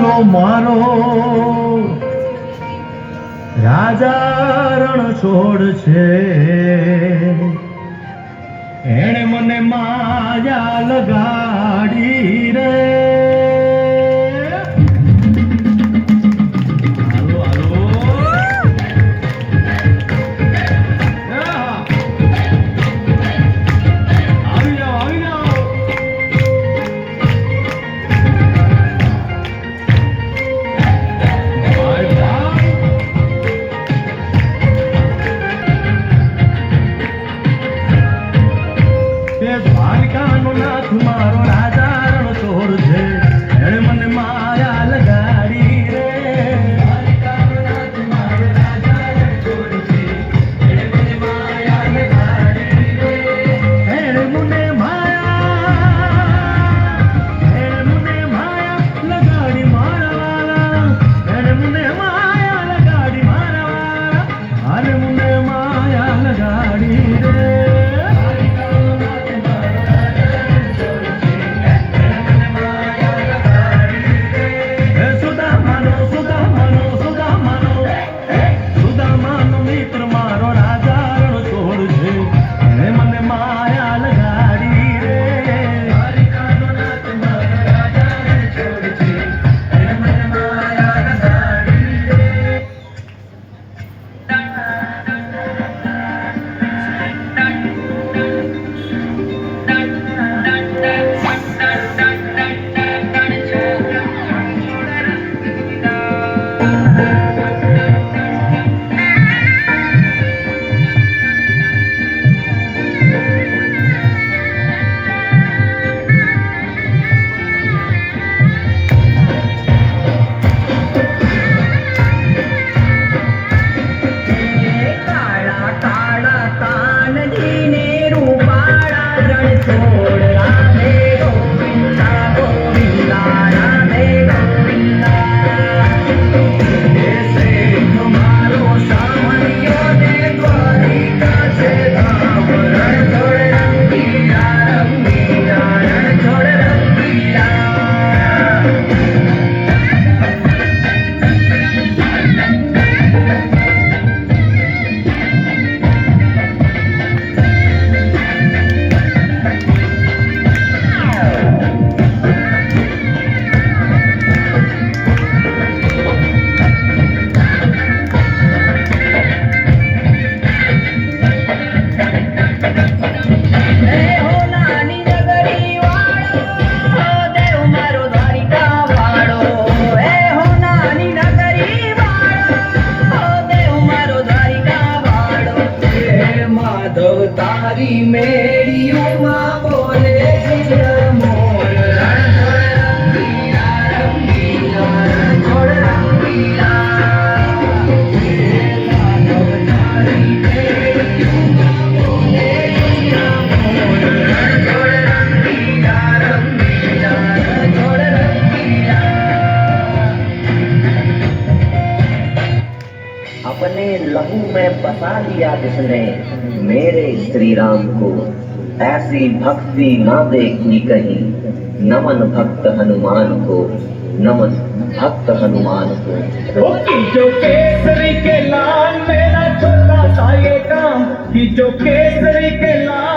વાલો મારો રાજા રણ છોડ છે, એણે મને માયા લગાડી રે. હાલો હાલો આવી જાઓ આવી જાઓ. દ્વારકાનો નાથ મારો રાજા રણ છોડ છે, એણે મને માયા લગાડી રે. દ્વારકાનો નાથ મારો રાજા રણ છોડ છે, એણે મને માયા લગાડી રે. એણે મને માયા લગાડી મારા વાલા, એણે મને માયા લગાડી મારા વાલા, આને મને માયા લગાડી રે. તારી મેળીઓમાં બોલે મોર રંગીલા રંગીલા છોડ રંગીલા. તારી મેળીઓમાં બોલે મોર રંગીલા રંગીલા છોડ રંગીલા. अपने लहू में बसा लिया जिसने मेरे श्री राम को, ऐसी भक्ति ना देखी कहीं. नमन भक्त हनुमान को, नमन भक्त हनुमान को. जो केसरी के लाल मेरा छोटा सा ये काम, कि जो केसरी के लाल